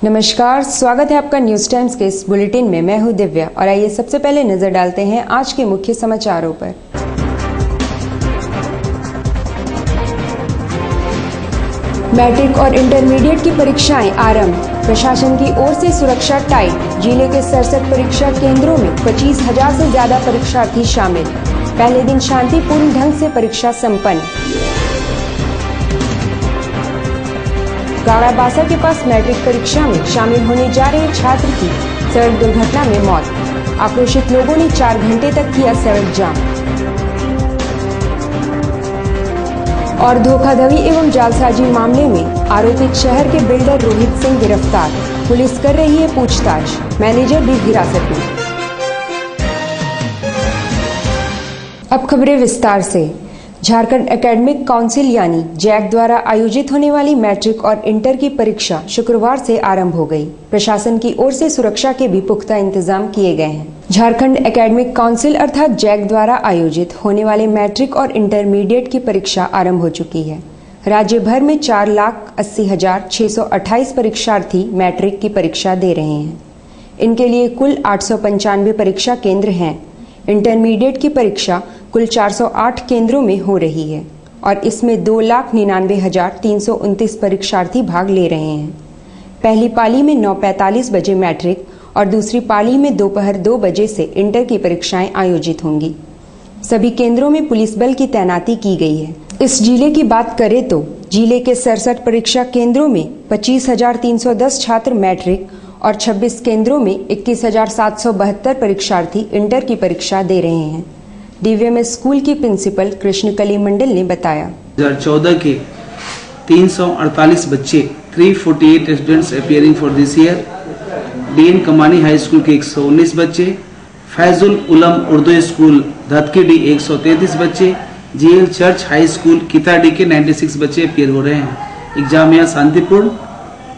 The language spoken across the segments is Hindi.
नमस्कार, स्वागत है आपका न्यूज टाइम्स के इस बुलेटिन में। मैं हूं दिव्या और आइए सबसे पहले नजर डालते हैं आज के मुख्य समाचारों पर। मैट्रिक और इंटरमीडिएट की परीक्षाएं आरंभ, प्रशासन की ओर से सुरक्षा टाइट। जिले के 67 परीक्षा केंद्रों में 25,000 से ज्यादा परीक्षार्थी शामिल। पहले दिन शांतिपूर्ण ढंग से परीक्षा संपन्न। गाड़ाबासा के पास मैट्रिक परीक्षा में शामिल होने जा रहे छात्र की सड़क दुर्घटना में मौत। आक्रोशित लोगों ने 4 घंटे तक किया सड़क जाम। और धोखाधड़ी एवं जालसाजी मामले में आरोपित शहर के बिल्डर रोहित सिंह गिरफ्तार। पुलिस कर रही है पूछताछ, मैनेजर भी हिरासत में। अब खबरें विस्तार से। झारखंड एकेडमिक काउंसिल यानी जैक द्वारा आयोजित होने वाली मैट्रिक और इंटर की परीक्षा शुक्रवार से आरंभ हो गई। प्रशासन की ओर से सुरक्षा के भी पुख्ता इंतजाम किए गए हैं। झारखंड एकेडमिक काउंसिल अर्थात जैक द्वारा आयोजित होने वाले मैट्रिक और इंटरमीडिएट की परीक्षा आरंभ हो चुकी है। राज्य भर में 4,80,628 परीक्षार्थी मैट्रिक की परीक्षा दे रहे हैं। इनके लिए कुल 895 परीक्षा केंद्र हैं। इंटरमीडिएट की परीक्षा कुल 408 केंद्रों में हो रही है और इसमें 2,99,329 परीक्षार्थी भाग ले रहे हैं। पहली पाली में 9:45 बजे मैट्रिक और दूसरी पाली में दोपहर 2 बजे से इंटर की परीक्षाएं आयोजित होंगी। सभी केंद्रों में पुलिस बल की तैनाती की गई है। इस जिले की बात करें तो जिले के 67 परीक्षा केंद्रों में 25,310 छात्र मैट्रिक और 26 केंद्रों में 21,772 परीक्षार्थी इंटर की परीक्षा दे रहे हैं। डीवीएमएस स्कूल की प्रिंसिपल कृष्णकली मंडल ने बताया, 2014 के 348 बच्चे 348 students appearing for this year. DN Kamani high school के 119 बच्चे, फैजुल उलम उर्दू स्कूल धतकीडी 133 बच्चे, GL church high school Kitadih के 96 बच्चे अपीयर हो रहे हैं। एग्जाम यहाँ शांतिपूर्ण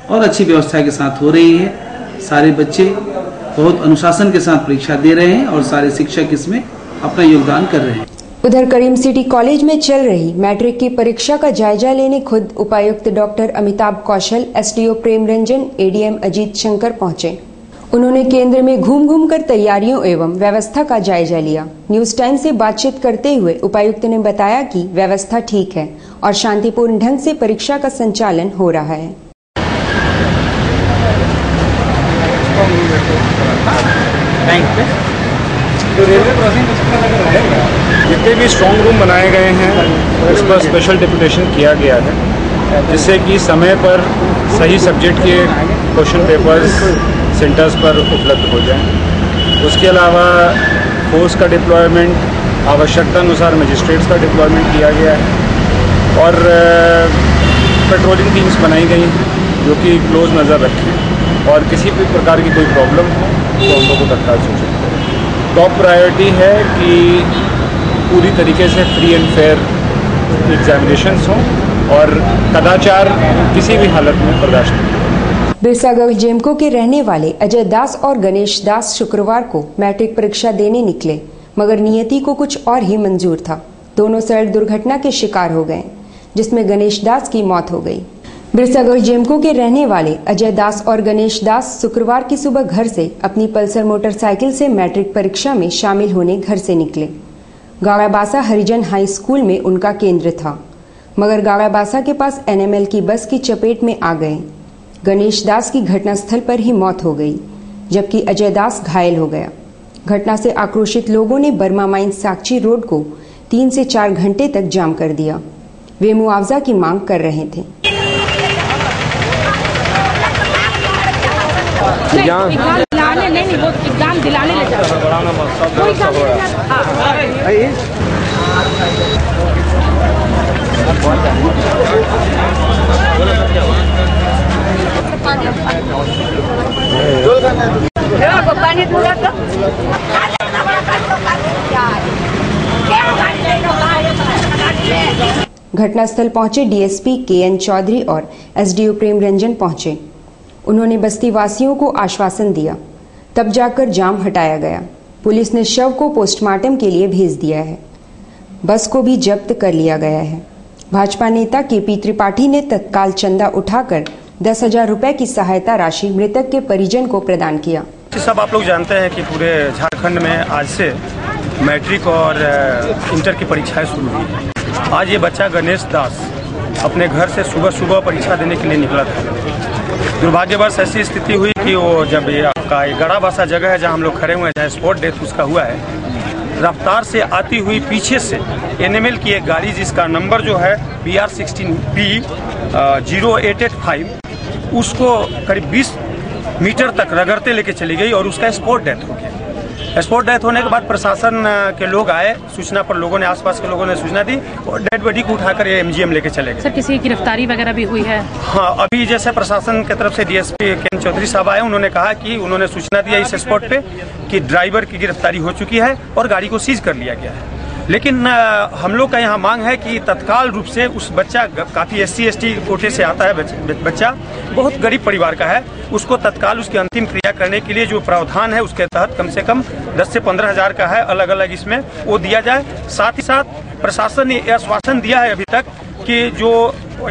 और अच्छी व्यवस्था के साथ हो रही है। सारे बच्चे बहुत अनुशासन के साथ परीक्षा दे रहे हैं और सारे शिक्षक इसमें अपना योगदान कर रहे हैं। उधर करीम सिटी कॉलेज में चल रही मैट्रिक की परीक्षा का जायजा लेने खुद उपायुक्त डॉक्टर अमिताभ कौशल, एसडीओ प्रेम रंजन, एडीएम अजीत शंकर पहुंचे। उन्होंने केंद्र में घूम कर तैयारियों एवं व्यवस्था का जायजा लिया। न्यूज टाइम से बातचीत करते हुए उपायुक्त ने बताया कि व्यवस्था ठीक है और शांतिपूर्ण ढंग से परीक्षा का संचालन हो रहा है। जो रेलवे क्रॉसिंग जितने भी स्ट्रॉन्ग रूम बनाए गए हैं उस पर स्पेशल डेपुटेशन किया गया है, जिससे कि समय पर सही सब्जेक्ट के क्वेश्चन पेपर्स सेंटर्स पर उपलब्ध हो जाएं। उसके अलावा फोर्स का डिप्लॉयमेंट, आवश्यकता अनुसार मजिस्ट्रेट्स का डिप्लॉयमेंट किया गया है और पेट्रोलिंग टीम्स बनाई गई हैं जो कि क्लोज नज़र रखें और किसी भी प्रकार की कोई प्रॉब्लम हो तो हम लोग को तत्काल सूचित करें। टॉप प्रायोरिटी है कि पूरी तरीके से फ्री एंड फेयर एग्जामिनेशंस हों और कदाचार किसी भी हालत में बर्दाश्त नहीं। बिरसागढ़ जेमको के रहने वाले अजय दास और गणेश दास शुक्रवार को मैट्रिक परीक्षा देने निकले, मगर नियति को कुछ और ही मंजूर था। दोनों सड़क दुर्घटना के शिकार हो गए, जिसमें गणेश दास की मौत हो गई। बिरसागढ़ जेमको के रहने वाले अजय दास और गणेश दास शुक्रवार की सुबह घर से अपनी पल्सर मोटरसाइकिल से मैट्रिक परीक्षा में शामिल होने घर से निकले। गाड़ाबासा हरिजन हाई स्कूल में उनका केंद्र था, मगर गाड़ाबासा के पास एनएमएल की बस की चपेट में आ गए। गणेश दास की घटनास्थल पर ही मौत हो गई, जबकि अजय दास घायल हो गया। घटना से आक्रोशित लोगों ने बर्मा माइंस साकची रोड को 3 से 4 घंटे तक जाम कर दिया। वे मुआवजा की मांग कर रहे थे। नहीं वो एग्जाम दिलाने ले जाओ। घटनास्थल पहुंचे डीएसपी केएन चौधरी और एसडीओ प्रेम रंजन पहुंचे। उन्होंने बस्ती वासियों को आश्वासन दिया, तब जाकर जाम हटाया गया। पुलिस ने शव को पोस्टमार्टम के लिए भेज दिया है। बस को भी जब्त कर लिया गया है। भाजपा नेता केपी त्रिपाठी ने तत्काल चंदा उठाकर 10,000 रुपए की सहायता राशि मृतक के परिजन को प्रदान किया। सब आप लोग जानते हैं कि पूरे झारखंड में आज से मैट्रिक और इंटर की परीक्षाएं शुरू हुई हैं। आज ये बच्चा गणेश दास अपने घर से सुबह सुबह परीक्षा देने के लिए निकला था। दुर्भाग्यवश ऐसी स्थिति हुई कि वो जब ये आपका गड़ाबासा जगह है जहां हम लोग खड़े हुए हैं, जहाँ स्पॉट डेथ उसका हुआ है, रफ्तार से आती हुई पीछे से NML की एक गाड़ी जिसका नंबर जो है BR16B 0885 उसको करीब 20 मीटर तक रगड़ते लेके चली गई और उसका स्पॉट डेथ हो गया। स्पॉट डेथ होने के बाद प्रशासन के लोग आए, सूचना पर लोगों ने, आसपास के लोगों ने सूचना दी और डेड बॉडी को उठाकर MGM लेके चले गए। सर, किसी की गिरफ्तारी वगैरह भी हुई है? हाँ, अभी जैसे प्रशासन की तरफ से DSP के चौधरी साहब आए, उन्होंने कहा कि उन्होंने सूचना दिया इस स्पॉट पे कि ड्राइवर की गिरफ्तारी हो चुकी है और गाड़ी को सीज कर लिया गया है। लेकिन हम लोग का यहाँ मांग है कि तत्काल रूप से उस बच्चा, काफ़ी SC ST कोटे से आता है बच्चा, बहुत गरीब परिवार का है, उसको तत्काल उसकी अंतिम क्रिया करने के लिए जो प्रावधान है उसके तहत कम से कम 10 से 15 हज़ार का है अलग अलग इसमें वो दिया जाए। साथ ही साथ प्रशासन ने आश्वासन दिया है अभी तक कि जो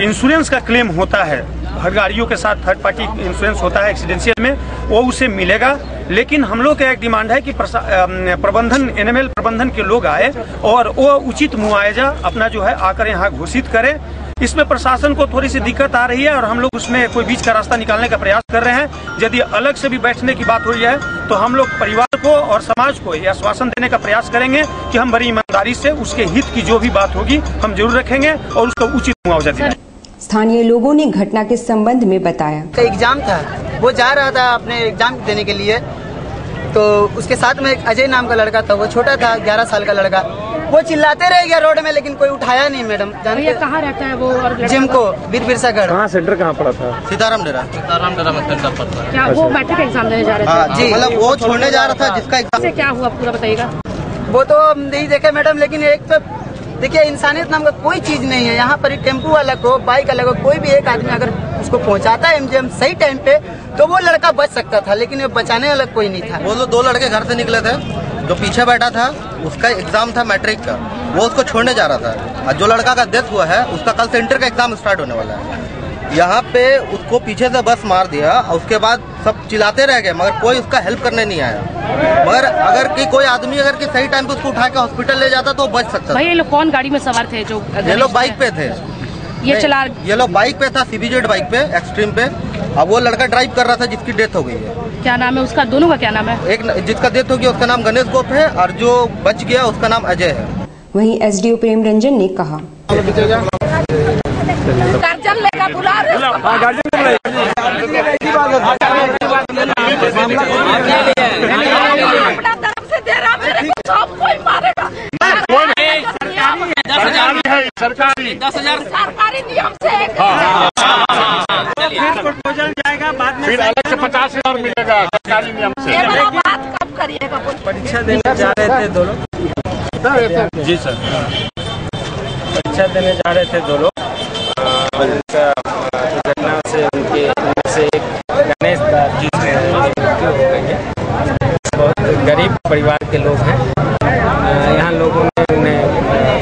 इंश्योरेंस का क्लेम होता है, हर गाड़ियों के साथ थर्ड पार्टी इंश्योरेंस होता है एक्सीडेंशियल में, वो उसे मिलेगा। लेकिन हम लोग का एक डिमांड है कि प्रबंधन, NML प्रबंधन के लोग आए और वो उचित मुआवजा अपना जो है आकर यहाँ घोषित करें। इसमें प्रशासन को थोड़ी सी दिक्कत आ रही है और हम लोग उसमें कोई बीच का रास्ता निकालने का प्रयास कर रहे हैं। यदि अलग से भी बैठने की बात हुई है तो हम लोग परिवार को और समाज को यह आश्वासन देने का प्रयास करेंगे कि हम बड़ी ईमानदारी से उसके हित की जो भी बात होगी हम जरूर रखेंगे और उसको उचित मुआवजा देंगे। स्थानीय लोगों ने घटना के संबंध में बताया। एग्जाम था, वो जा रहा था अपने एग्जाम देने के लिए, तो उसके साथ में एक अजय नाम का लड़का था, वो छोटा था, 11 साल का लड़का, वो चिल्लाते रह गया रोड में, लेकिन कोई उठाया नहीं। मैडम भैया कहाँ रहता है वो? और जिमको वीर बिरसागढ़। कहाँ सेंटर कहाँ पड़ा था? सीताराम डेरा में सेंटर पड़ता है। क्या वो मैट्रिक एग्जाम देने जा रहे थे? जी, मतलब वो छोड़ने जा रहा था जिसका एग्जाम। क्या हुआ पूरा बताइएगा। वो तो नहीं देखे मैडम, लेकिन एक तो देखिए इंसानियत नाम का कोई चीज नहीं है यहाँ पर। टेम्पू वाला को, बाइक वाला को, कोई भी एक आदमी अगर उसको पहुँचाता है MGM सही टाइम पे तो वो लड़का बच सकता था, लेकिन वो बचाने वाला कोई नहीं था। वो 2 लड़के घर से निकले थे, जो पीछे बैठा था उसका एग्जाम था मैट्रिक का, वो उसको छोड़ने जा रहा था। और जो लड़का का डेथ हुआ है उसका कल से इंटर का एग्जाम स्टार्ट होने वाला है। यहाँ पे उसको पीछे से बस मार दिया और उसके बाद सब चिल्लाते रह गए, मगर कोई उसका हेल्प करने नहीं आया। मगर अगर कि कोई आदमी अगर कि सही टाइम पे उसको उठा के हॉस्पिटल ले जाता तो बच सकता था। भाई ये लोग कौन गाड़ी में सवार थे? जो ये लोग बाइक पे थे। ये लोग बाइक पे था, CBZ बाइक पे, एक्सट्रीम पे। अब वो लड़का ड्राइव कर रहा था जिसकी डेथ हो गई है। क्या नाम है उसका? दोनों का क्या नाम है? एक जिसका डेथ हो गया उसका नाम गणेश गोप है और जो बच गया उसका नाम अजय है। वहीं SDO प्रेम रंजन ने कहा, गार्जियन लेकर बुला रहे अपना तरफ से दे रहा, मेरे को सब कोई मारेगा। सरकारी 10,000 सरकारी नियम से प्रपोजल जाएगा बाद में, फिर अलग से 50,000 मिलेगा सरकारी नियम से। बात कब करिएगा? परीक्षा देने जा रहे थे 2 लोग। जी सर, परीक्षा देने जा रहे थे 2 लोग। घटना से उनके से एक गणेश दास जी की मृत्यु हो गई है। बहुत गरीब परिवार के लोग हैं। यहाँ लोगों ने उन्हें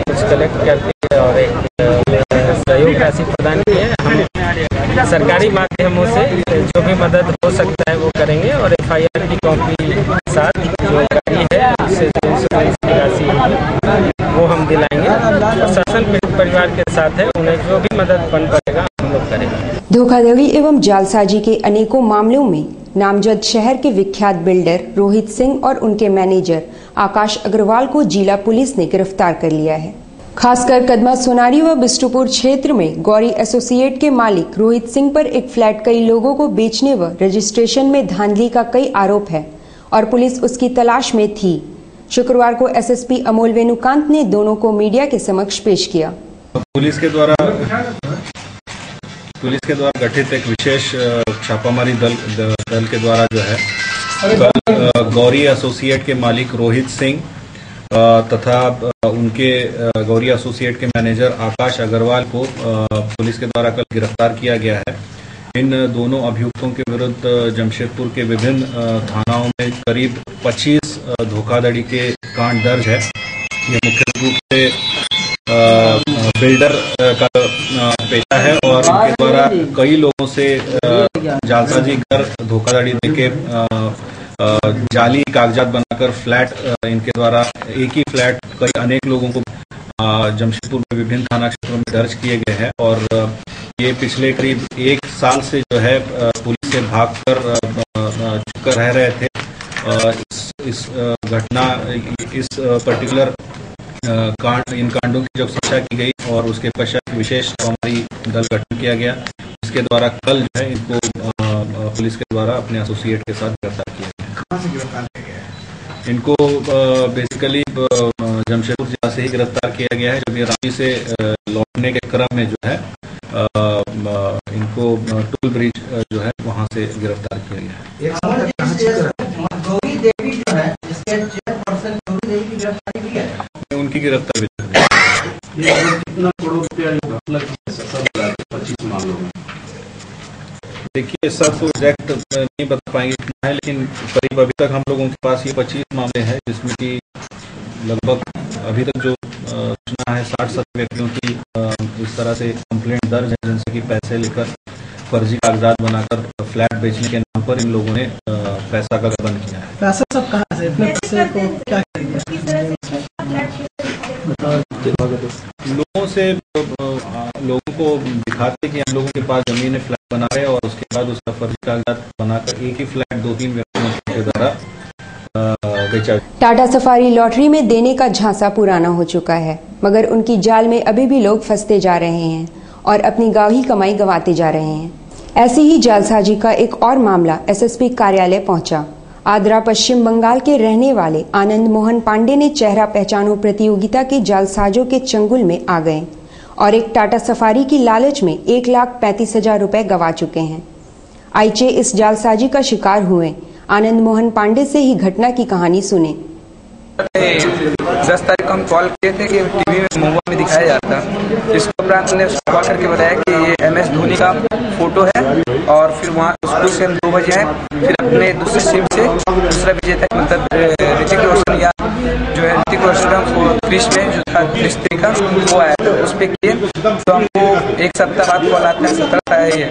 कुछ कलेक्ट करके और एक सहयोग राशि प्रदान की है। हम सरकारी माध्यमों से जो भी मदद हो सकता है वो करेंगे और FIR की कॉपी साथ जो गाड़ी है उससे जो इंश्योरेंस की राशि वो हम दिलाएंगे। प्रशासन पीड़ित परिवार के साथ है, उन्हें जो भी मदद बन पड़ेगा हम लोग करेंगे। धोखाधड़ी एवं जालसाजी के अनेकों मामलों में नामजद शहर के विख्यात बिल्डर रोहित सिंह और उनके मैनेजर आकाश अग्रवाल को जिला पुलिस ने गिरफ्तार कर लिया है। खासकर कदमा सोनारी व बिष्टुपुर क्षेत्र में गौरी एसोसिएट के मालिक रोहित सिंह पर एक फ्लैट कई लोगों को बेचने व रजिस्ट्रेशन में धांधली का कई आरोप है और पुलिस उसकी तलाश में थी। शुक्रवार को SSP अमोल वेणुकांत ने दोनों को मीडिया के समक्ष पेश किया। पुलिस के द्वारा गठित एक विशेष छापामारी दल के द्वारा जो है कल गौरी एसोसिएट के मालिक रोहित सिंह तथा उनके गौरी एसोसिएट के मैनेजर आकाश अग्रवाल को पुलिस के द्वारा कल गिरफ्तार किया गया है। इन दोनों अभियुक्तों के विरुद्ध जमशेदपुर के विभिन्न थानाओं में करीब 25 धोखाधड़ी के कांड दर्ज है। ये मुख्य रूप से बिल्डर का पेशा है और इनके द्वारा कई लोगों से जालसाजी कर धोखाधड़ी देके जाली कागजात बनाकर फ्लैट इनके द्वारा एक ही फ्लैट कई अनेक लोगों को जमशेदपुर में विभिन्न थाना क्षेत्रों में दर्ज किए गए हैं और ये पिछले करीब 1 साल से जो है पुलिस से भागकर छुपकर रह रहे थे। इस घटना इस पर्टिकुलर इन कांडों की जब समीक्षा की गई और उसके पश्चात विशेष हमारी दल गठन किया गया, इसके द्वारा कल जो है इनको पुलिस के द्वारा अपने एसोसिएट के साथ गिरफ्तार किया गया। कहां से गिरफ्तार किया गया? इनको बेसिकली जमशेदपुर जिला से ही गिरफ्तार किया गया है। जब ये रांची से लौटने के क्रम में जो है इनको टोल ब्रिज जो है वहां से गिरफ्तार किया गया है। गौरी देवी जो है जिसके चेयरपर्सन गौरी देवी की गिरफ्तारी की है, उनकी गिरफ्तारी कितना करोड़ रुपया लगभग 25 मामलों में। देखिए सब तो एग्जैक्ट नहीं बता पाएंगे कितना है, लेकिन करीब अभी तक हम लोगों के पास ये 25 मामले हैं जिसमें कि लगभग अभी तक जो सूचना है 60-70 व्यक्तियों की इस तरह से कंप्लेंट दर्ज है जिनसे कि पैसे लेकर फर्जी कागजात बनाकर फ्लैट बेचने के नाम पर इन लोगों ने पैसा का गबन किया है। पैसा सब कहाँ से, इतने पैसे को क्या लोगों से लोगों को दिखाते कि हम लोगों के पास जमीन है, फ्लैट बना रहे और उसके बाद उसका फर्जी कागजात बनाकर एक ही फ्लैट 2-3 व्यक्तियों के द्वारा बेचा। टाटा सफारी लॉटरी में देने का झांसा पुराना हो चुका है, मगर उनकी जाल में अभी भी लोग फंसते जा रहे हैं और अपनी गाढ़ी कमाई गंवाते जा रहे हैं। ऐसी ही जालसाजी का एक और मामला एसएसपी कार्यालय पहुंचा। आद्रा पश्चिम बंगाल के रहने वाले आनंद मोहन पांडे ने चेहरा पहचानो प्रतियोगिता के जालसाजों के चंगुल में आ गए और एक टाटा सफारी की लालच में 1,35,000 रुपए गंवा चुके हैं। आइए इस जालसाजी का शिकार हुए आनंद मोहन पांडे से ही घटना की कहानी सुने। 10 तारीख को हम कॉल किए थे कि टीवी में महुआ में दिखाया जाता। इसके उपरांत ने कॉल करके बताया कि ये MS धोनी का फोटो है और फिर वहाँ स्कूल से हम 2 बजे आए, फिर अपने दूसरे सिम से दूसरा विजेता मतलब ऋतिक रोशन या जो है ऋतिक रोशन का क्रिश में जो था रिश्ते का वो आया था, उस पर किए तो हमको 1 सप्ताह बाद कॉल आता है 17 आया है।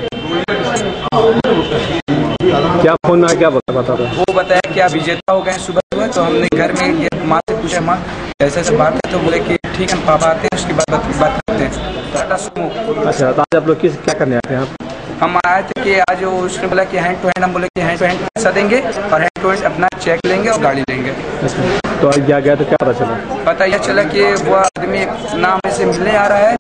क्या फोन में क्या बता था? वो बताया कि आप विजेता हो गए सुबह, तो हमने घर में माँ से पूछा, माँ ऐसे ऐसे बात है, तो बोले कि ठीक है पापा आते हैं उसके बाद बात करते हैं। टाटा सुमो। अच्छा, तो आज आप लोग क्या करने आते हैं? हम आए थे कि आज उसने बोला कि हैंड टू हैंड, हम बोले कि हैंड टू हैंड पैसा देंगे और हैंड टू हैंड अपना चेक लेंगे और गाड़ी लेंगे। तो आज क्या गया तो क्या पता चला? पता यह चला कि वो आदमी ना हमें से मिलने आ रहा है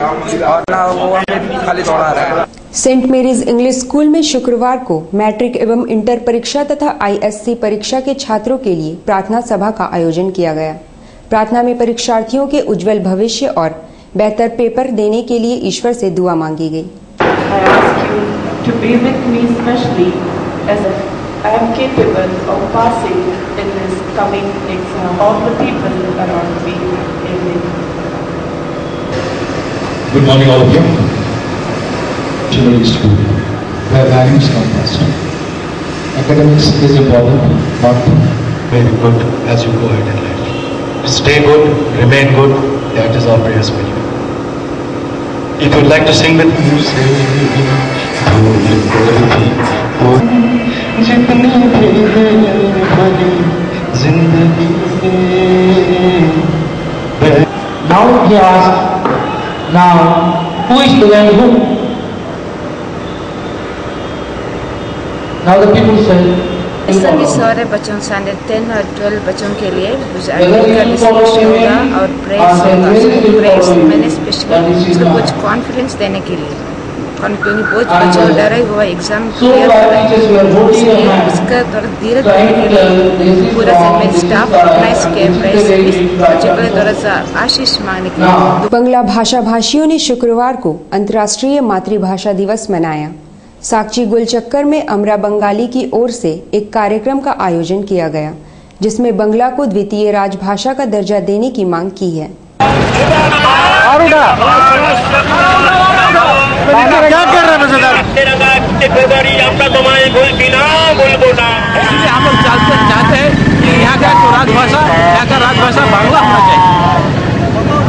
और ना वो हमें खाली दौड़ा रहा है। सेंट मेरीज इंग्लिश स्कूल में शुक्रवार को मैट्रिक एवं इंटर परीक्षा तथा ISC परीक्षा के छात्रों के लिए प्रार्थना सभा का आयोजन किया गया। प्रार्थना में परीक्षार्थियों के उज्जवल भविष्य और बेहतर पेपर देने के लिए ईश्वर से दुआ मांगी गई। To be with me especially as I am capable of passing in this coming exam. All the people around me. Amen. Good morning, all of you. Children school, where values come first. Academics is important, but very good as you go ahead in life. Stay good, remain good. That is our prayers for you. If you'd like to sing with me, you say. Now he asked, now who is doing who? Now the people say, इस समय सारे बच्चों स्टैंडर्ड 10 और 12 बच्चों के लिए का डिस्कशन होगा और प्रेस होगा। प्रेस मैंने स्पेशली उसको कुछ कॉन्फिडेंस देने के लिए, क्योंकि बहुत बच्चे डर है वो एग्जाम क्लियर कर रहे हैं, इसलिए उसका थोड़ा धीरे करने के लिए पूरा सेंट स्टाफ ऑर्गेनाइज किया प्रेस बच्चों के लिए थोड़ा सा आशीष मांगने के लिए। बंगला भाषा भाषियों ने शुक्रवार को अंतर्राष्ट्रीय मातृभाषा दिवस मनाया। साक्षी गुलचक्कर में अमरा बंगाली की ओर से एक कार्यक्रम का आयोजन किया गया, जिसमें बंगला को द्वितीय राजभाषा का दर्जा देने की मांग की है। क्या कर रहे हम लोग चाहते हैं कि यहाँ का राजभाषा बांग्ला होना चाहिए।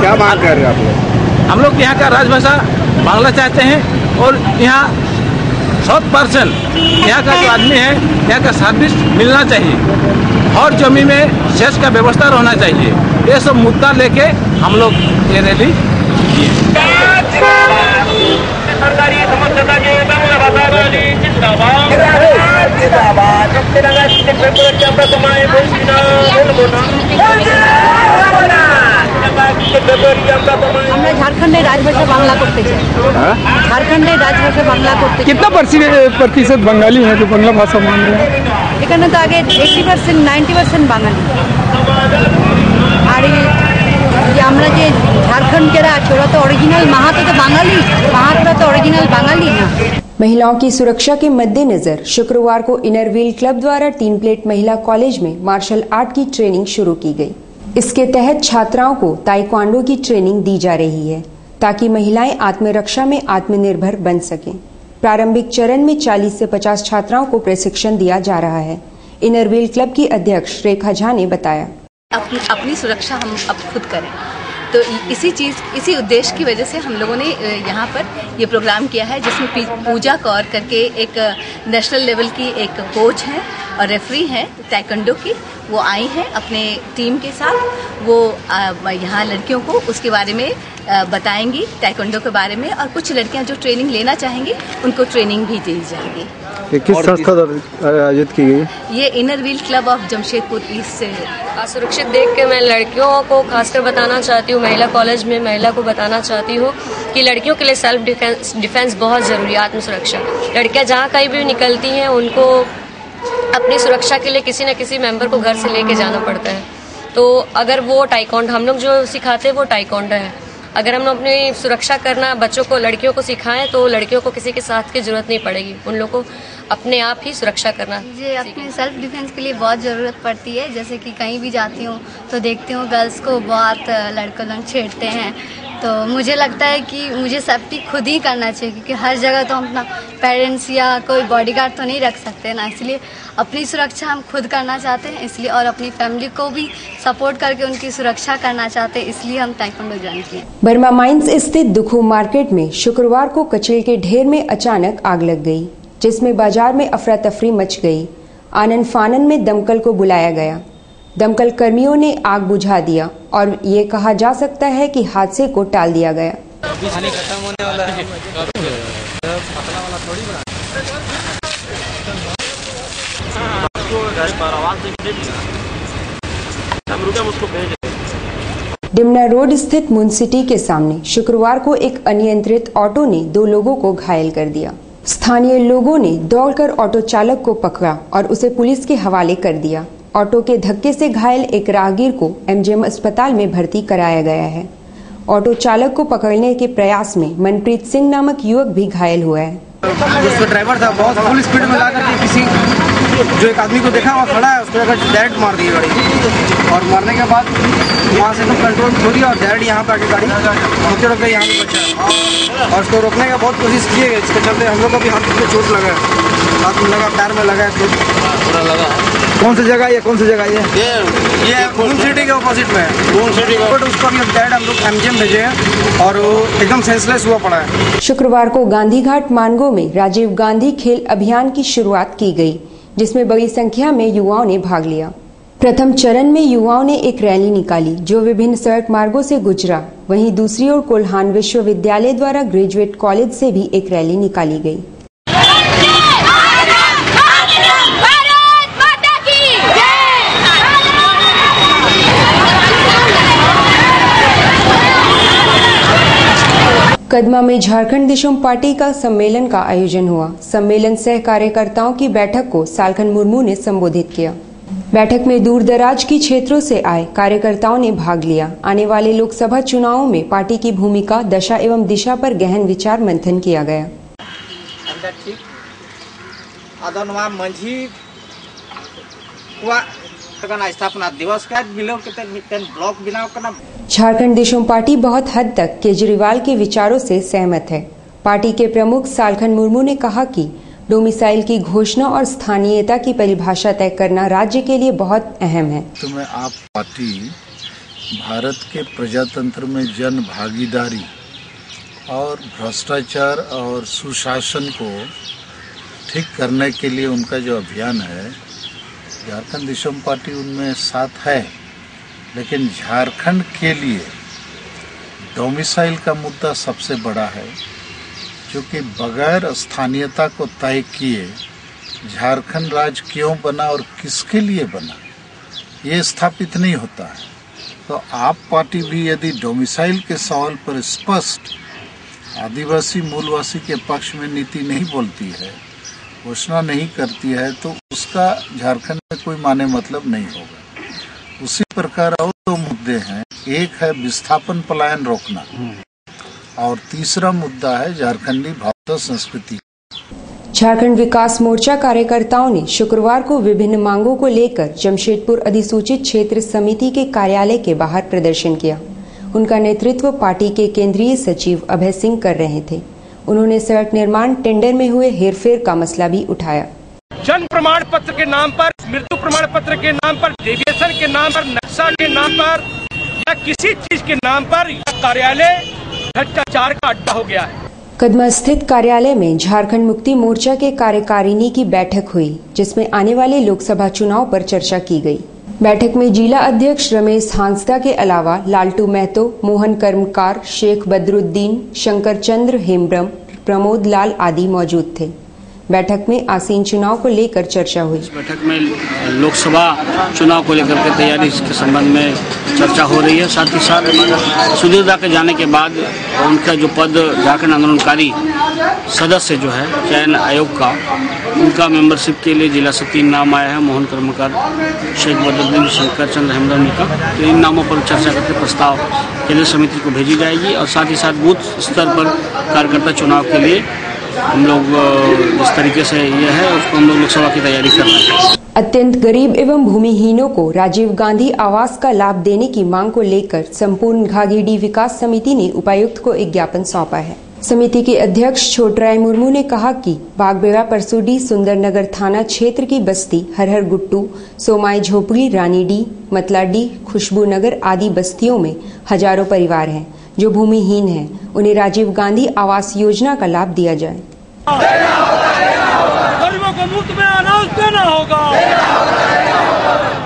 क्या मांग कर रहे हैं आप लोग? हम लोग यहाँ का राजभाषा बांग्ला चाहते हैं और यहाँ 100% यहाँ का जो आदमी है यहाँ का सर्विस मिलना चाहिए और जमीन में सेस का व्यवस्था रहना चाहिए। ये सब मुद्दा लेके हम लोग ये रैली আমরা ঝাড়খণ্ডের রাজভাষা বাংলা করতে চাই। ঝাড়খণ্ডের রাজভাষা বাংলা করতে। कितना प्रतिशत बंगाली है जो बांग्ला भाषा मान रहे हैं? এখানে তো আগে 80% 90% বাঙালি আর যে আমরা যে ঝাড়খণ্ডেরা আছে ওরা তো অরিজিনাল মাহাতো তো বাঙালি, মাহাতোরা তো অরিজিনাल বাঙালি না। महिलाओं की सुरक्षा के मद्देनजर शुक्रवार को इनरव्हील क्लब द्वारा 3 प्लेट महिला कॉलेज में मार्शल आर्ट की ट्रेनिंग शुरू की गई। इसके तहत छात्राओं को ताइक्वांडो की ट्रेनिंग दी जा रही है ताकि महिलाएं आत्मरक्षा में आत्मनिर्भर बन सकें। प्रारंभिक चरण में 40 से 50 छात्राओं को प्रशिक्षण दिया जा रहा है। इनरव्हील क्लब की अध्यक्ष रेखा झा ने बताया, अपनी सुरक्षा हम अब खुद करें, तो इसी उद्देश्य की वजह से हम लोगों ने यहाँ पर ये प्रोग्राम किया है, जिसमें पूजा कौर करके एक नेशनल लेवल की एक कोच है और रेफरी है ताइक्वांडो की, वो आई हैं अपने टीम के साथ। वो यहाँ लड़कियों को उसके बारे में बताएंगी, ताइक्वांडो के बारे में, और कुछ लड़कियाँ जो ट्रेनिंग लेना चाहेंगी उनको ट्रेनिंग भी दी जाएगी। किस संस्था द्वारा आयोजित की गई? ये Inner Wheel club of Jamshedpur east से है। असुरक्षित देख के मैं लड़कियों को खासकर बताना चाहती हूँ, महिला कॉलेज में महिला को बताना चाहती हूँ कि लड़कियों के लिए सेल्फ डिफेंस बहुत ज़रूरी है, आत्मसुरक्षा। लड़कियाँ जहाँ कहीं भी निकलती हैं उनको अपनी सुरक्षा के लिए किसी न किसी मेंबर को घर से लेके जाना पड़ता है। तो अगर वो ताइक्वांडो हम लोग जो सिखाते हैं वो ताइक्वांडो है, अगर हम अपनी सुरक्षा करना बच्चों को लड़कियों को सिखाएं तो लड़कियों को किसी के साथ की जरूरत नहीं पड़ेगी, उन लोगों को अपने आप ही सुरक्षा करना। मुझे अपने सेल्फ डिफेंस के लिए बहुत ज़रूरत पड़ती है, जैसे कि कहीं भी जाती हूँ तो देखती हूँ गर्ल्स को बहुत लड़कों लोग छेड़ते हैं, तो मुझे लगता है कि मुझे सेफ्टी खुद ही करना चाहिए, क्योंकि हर जगह तो हम अपना पेरेंट्स या कोई बॉडीगार्ड तो नहीं रख सकते ना, इसलिए अपनी सुरक्षा हम खुद करना चाहते हैं, इसलिए और अपनी फैमिली को भी सपोर्ट करके उनकी सुरक्षा करना चाहते हैं, इसलिए हम ताइक्वांडो ज्वाइन किए। बर्मा माइंस स्थित दुखू मार्केट में शुक्रवार को कचरे के ढेर में अचानक आग लग गई, जिसमें बाजार में अफरा तफरी मच गई। आनन फानन में दमकल को बुलाया गया। दमकल कर्मियों ने आग बुझा दिया और ये कहा जा सकता है कि हादसे को टाल दिया गया। डिमना रोड स्थित मुंसिटी के सामने शुक्रवार को एक अनियंत्रित ऑटो ने 2 लोगों को घायल कर दिया। स्थानीय लोगों ने दौड़कर ऑटो चालक को पकड़ा और उसे पुलिस के हवाले कर दिया। ऑटो के धक्के से घायल एक राहगीर को एमजीएम अस्पताल में भर्ती कराया गया है। ऑटो चालक को पकड़ने के प्रयास में मनप्रीत सिंह नामक युवक भी घायल हुआ है। उसका ड्राइवर था बहुत फुल स्पीड में ला करके किसी जो एक आदमी को देखा वहाँ खड़ा है उसको डायरेक्ट मार दी गाड़ी, और मारने के बाद वहाँ से एकदम कंट्रोल खो दिया और डायरेक्ट यहाँ पे आके गाड़ी रोकते रोकते यहाँ पे बचा, और उसको रोकने का बहुत कोशिश किए गए, इसके चलते हम लोग को भी हाथ में चोट लगा है, हाथ में लगा, पैर में लगा है, पूरा लगा। कौन सी जगह है? कौन सी जगह है? ये खून सिटी के ऑपोजिट में है। खून सिटी का बट उसको भी डायरेक्ट हम लोग एमजीएम भेजे हैं और वो एकदम सेंसलेस हुआ पड़ा है। शुक्रवार को गांधी घाट मानगो में राजीव गांधी खेल अभियान की शुरुआत की गई, जिसमें बड़ी संख्या में युवाओं ने भाग लिया। प्रथम चरण में युवाओं ने एक रैली निकाली जो विभिन्न सड़क मार्गों से गुजरा। वहीं दूसरी ओर कोल्हान विश्वविद्यालय द्वारा ग्रेजुएट कॉलेज से भी एक रैली निकाली गई। कदमा में झारखंड दिशम पार्टी का सम्मेलन का आयोजन हुआ। सम्मेलन सह कार्यकर्ताओं की बैठक को सालखन मुर्मू ने संबोधित किया। बैठक में दूर दराज की क्षेत्रों से आए कार्यकर्ताओं ने भाग लिया। आने वाले लोकसभा चुनावों में पार्टी की भूमिका, दशा एवं दिशा पर गहन विचार मंथन किया गया। झारखंड दिशम पार्टी बहुत हद तक केजरीवाल के विचारों से सहमत है। पार्टी के प्रमुख सालखन मुर्मू ने कहा कि डोमिसाइल की घोषणा और स्थानीयता की परिभाषा तय करना राज्य के लिए बहुत अहम है। तो मैं आप पार्टी भारत के प्रजातंत्र में जन भागीदारी और भ्रष्टाचार और सुशासन को ठीक करने के लिए उनका जो अभियान है, झारखंड दिशम पार्टी उनमें साथ है, लेकिन झारखंड के लिए डोमिसाइल का मुद्दा सबसे बड़ा है, क्योंकि बगैर स्थानीयता को तय किए झारखंड राज्य क्यों बना और किसके लिए बना, ये स्थापित नहीं होता है। तो आप पार्टी भी यदि डोमिसाइल के सवाल पर स्पष्ट आदिवासी मूलवासी के पक्ष में नीति नहीं बोलती है, घोषणा नहीं करती है, तो उसका झारखंड में कोई माने मतलब नहीं होगा। उसी प्रकार और दो मुद्दे हैं, एक है विस्थापन पलायन रोकना और तीसरा मुद्दा है झारखंडी भाषा संस्कृति। झारखंड विकास मोर्चा कार्यकर्ताओं ने शुक्रवार को विभिन्न मांगों को लेकर जमशेदपुर अधिसूचित क्षेत्र समिति के कार्यालय के बाहर प्रदर्शन किया। उनका नेतृत्व पार्टी के केंद्रीय सचिव अभय सिंह कर रहे थे। उन्होंने सड़क निर्माण टेंडर में हुए हेरफेर का मसला भी उठाया। जन्म प्रमाण पत्र के नाम पर, मृत्यु प्रमाण पत्र के नाम पर, डेविएशन के नाम पर, नक्शा के नाम पर या किसी चीज के नाम पर कार्यालय भ्रष्टाचार का अड्डा हो गया है। कदमा स्थित कार्यालय में झारखंड मुक्ति मोर्चा के कार्यकारिणी की बैठक हुई, जिसमें आने वाले लोकसभा चुनाव पर चर्चा की गई। बैठक में जिला अध्यक्ष रमेश हांसदा के अलावा लालटू महतो, मोहन कर्मकार, शेख बदरुद्दीन, शंकर चंद्र हेम्ब्रम, प्रमोद लाल आदि मौजूद थे। बैठक में आसीन चुनाव को लेकर चर्चा हुई। इस बैठक में लोकसभा चुनाव को लेकर के तैयारी के संबंध में चर्चा हो रही है। साथ ही साथ सुधीरदा के जाने के बाद उनका जो पद झारखंड आंदोलनकारी सदस्य जो है चयन आयोग का, उनका मेंबरशिप के लिए जिला से 3 नाम आया है, मोहन कर्मकार, शेख बदरुद्दीन, शंकर चंद्र हेम्ब्रम का। तो इन नामों पर चर्चा करके प्रस्ताव केंद्रीय समिति को भेजी जाएगी और साथ ही साथ बूथ स्तर पर कार्यकर्ता चुनाव के लिए हम लोग इस तरीके से ये है, उसको हम लोग लोकसभा की तैयारी कर रहे हैं। अत्यंत गरीब एवं भूमिहीनों को राजीव गांधी आवास का लाभ देने की मांग को लेकर संपूर्ण घाघीडीह विकास समिति ने उपायुक्त को एक ज्ञापन सौंपा है। समिति के अध्यक्ष छोटराय मुर्मू ने कहा कि बागबेड़ा, परसुडी, सुंदरनगर थाना क्षेत्र की बस्ती हरहर गुट्टू, सोमाई झोपड़ी, रानीडीह, मतलाडीह, खुशबू नगर आदि बस्तियों में हजारों परिवार हैं जो भूमिहीन हैं। उन्हें राजीव गांधी आवास योजना का लाभ दिया जाए। गरीबों को मुफ्त में अनाज देना होगा,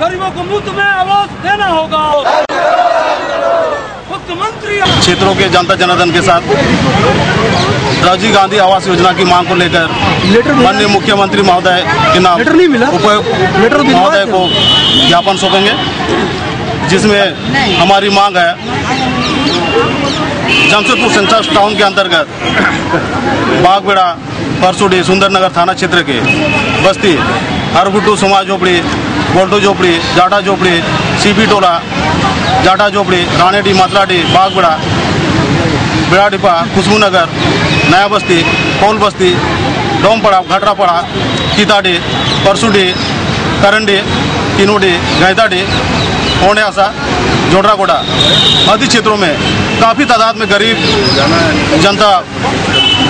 गरीबों को मुफ्त में आवास देना होगा। मुख्यमंत्री क्षेत्रों के जनता जनार्दन के साथ राजीव गांधी आवास योजना की मांग को लेकर माननीय मुख्यमंत्री महोदय के नाम उपायुक्त महोदय को ज्ञापन सौंपेंगे, जिसमें हमारी मांग है जमशेदपुर सेंट्रल टाउन के अंतर्गत बागबेड़ा, परसुडी, सुंदरनगर थाना क्षेत्र के बस्ती हरगुट्टू, समाज झोपड़ी, गोल्टू झोपड़ी, जाटा झोपड़ी, सीपी टोला, जाटा झोपड़ी, रानीडी, मतलाडी, बागबेड़ा, बेड़ाडिपा, खुशबू नगर, नया बस्ती, कोल बस्ती, डोमपड़ा, घटरापड़ा, कीताडी, परसुडी, करंडी, किनोडी, गैताडी, ओंडियासा, जोडरागोड़ा आदि क्षेत्रों में काफ़ी तादाद में गरीब जनता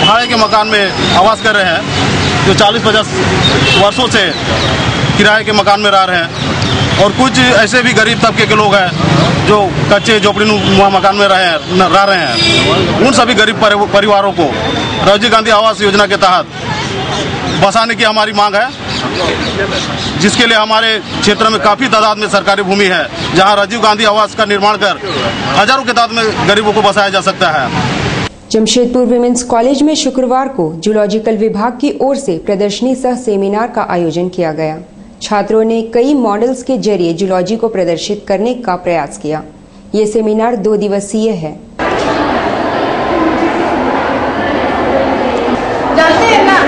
भाड़े के मकान में आवास कर रहे हैं, जो 40-50 वर्षों से किराए के मकान में रह रहे हैं। और कुछ ऐसे भी गरीब तबके के लोग हैं जो कच्चे झोपड़ीनुमा मकान में रह रहे हैं। उन सभी गरीब परिवारों को राजीव गांधी आवास योजना के तहत बसाने की हमारी मांग है, जिसके लिए हमारे क्षेत्र में काफ़ी तादाद में सरकारी भूमि है, जहां राजीव गांधी आवास का निर्माण कर हजारों के तादाद में गरीबों को बसाया जा सकता है। जमशेदपुर विमेंस कॉलेज में शुक्रवार को जूलॉजिकल विभाग की ओर से प्रदर्शनी सह सेमिनार का आयोजन किया गया। छात्रों ने कई मॉडल्स के जरिए जूलॉजी को प्रदर्शित करने का प्रयास किया। ये सेमिनार 2 दिवसीय है। जानते हैं ना,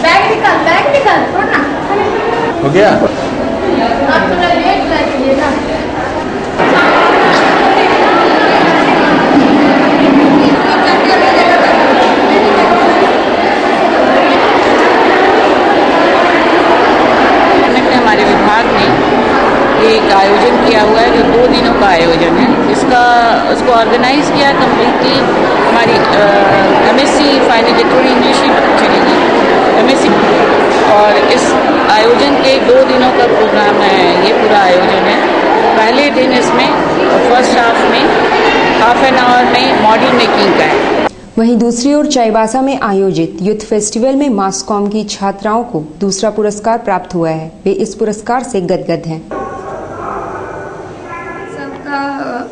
बैग निकाल छोड़ना हो गया। आप थोड़ा लेट करिए ना। हमारे विभाग ने एक आयोजन किया हुआ है जो 2 दिनों का आयोजन है। उसको ऑर्गेनाइज किया कम्प्लीटली हमारी MSc फाइनल ईयर थोड़ी इंग्लिश ही चलेगी MSc, और इस आयोजन के 2 दिनों का प्रोग्राम है। ये पूरा आयोजन है। पहले दिन इसमें फर्स्ट हाफ में हाफ एन आवर में मॉडल मेकिंग का है। वहीं दूसरी ओर चाईबासा में आयोजित यूथ फेस्टिवल में मास कॉम की छात्राओं को दूसरा पुरस्कार प्राप्त हुआ है। वे इस पुरस्कार से गदगद हैं।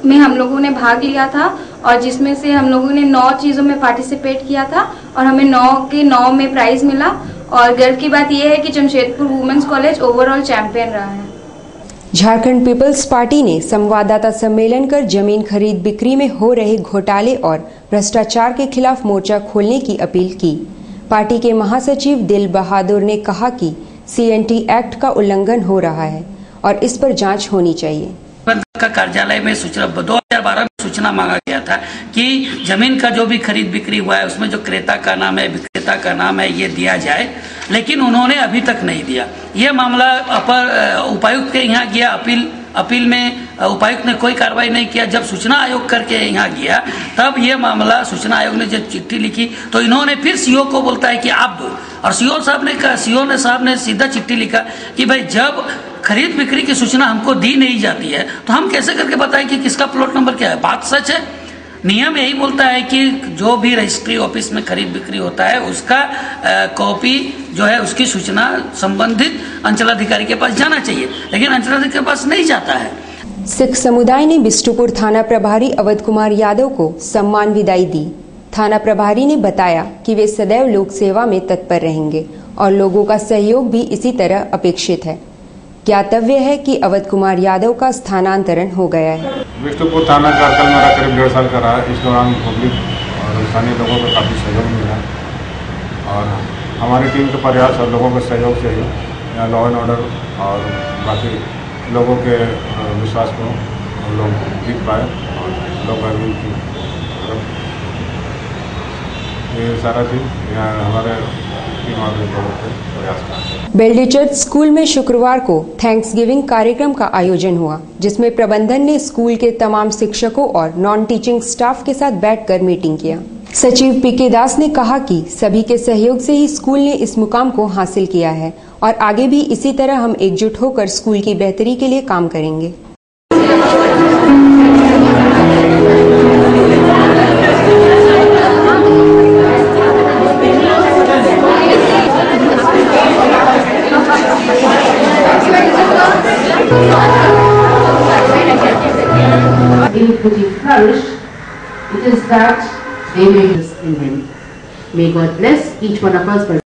में हम लोगों ने भाग लिया था और जिसमें से हम लोगों ने 9 चीज़ों में पार्टिसिपेट किया था और हमें 9 के 9 में प्राइज मिला। और गर्व की बात यह है कि Jamshedpur women's college overall champion रहा है। झारखंड पीपल्स पार्टी ने संवाददाता सम्मेलन कर जमीन खरीद बिक्री में हो रहे घोटाले और भ्रष्टाचार के खिलाफ मोर्चा खोलने की अपील की। पार्टी के महासचिव दिल बहादुर ने कहा कि CNT एक्ट का उल्लंघन हो रहा है और इस पर जांच होनी चाहिए। का कार्यालय में सूचना 2012 में सूचना मांगा गया था कि जमीन का जो भी खरीद बिक्री हुआ है उसमें जो क्रेता का नाम है, विक्रेता का नाम है, ये दिया जाए, लेकिन उन्होंने अभी तक नहीं दिया। ये मामला अपर उपायुक्त के यहाँ गया, अपील में उपायुक्त ने कोई कार्रवाई नहीं किया। जब सूचना आयोग करके यहाँ गया तब ये मामला सूचना आयोग ने जब चिट्ठी लिखी तो इन्होंने फिर सीओ को बोलता है कि आप दो, और सीओ साहब ने सीधा चिट्ठी लिखा कि भाई जब खरीद बिक्री की सूचना हमको दी नहीं जाती है तो हम कैसे करके बताएं कि किसका प्लॉट नंबर क्या है। बात सच है, नियम यही बोलता है कि जो भी रजिस्ट्री ऑफिस में खरीद बिक्री होता है उसका कॉपी जो है उसकी सूचना संबंधित अंचलाधिकारी के पास जाना चाहिए, लेकिन अंचलाधिकारी के पास नहीं जाता है। सिख समुदाय ने बिष्टुपुर थाना प्रभारी अवध कुमार यादव को सम्मान विदाई दी। थाना प्रभारी ने बताया कि वे सदैव लोक सेवा में तत्पर रहेंगे और लोगों का सहयोग भी इसी तरह अपेक्षित है। ज्ञातव्य है कि अवध कुमार यादव का स्थानांतरण हो गया है। बिष्टुपुर थाना कार्यकाल मेरा करीब 1.5 साल का रहा। इस दौरान पब्लिक और स्थानीय लोगों का काफ़ी सहयोग मिला और हमारी टीम के प्रयास और लोगों के सहयोग से ही यहाँ लॉ एंड ऑर्डर और बाकी लोगों के विश्वास को हम लोग जीत पाए और लोग की ये सारा चीज़ यहाँ हमारे टीम और लोगों के प्रयास का। बेल्डी चर्च स्कूल में शुक्रवार को थैंक्स गिविंग कार्यक्रम का आयोजन हुआ, जिसमें प्रबंधन ने स्कूल के तमाम शिक्षकों और नॉन टीचिंग स्टाफ के साथ बैठकर मीटिंग किया। सचिव पीके दास ने कहा कि सभी के सहयोग से ही स्कूल ने इस मुकाम को हासिल किया है और आगे भी इसी तरह हम एकजुट होकर स्कूल की बेहतरी के लिए काम करेंगे। It is that they made this in him. May God bless each one of us for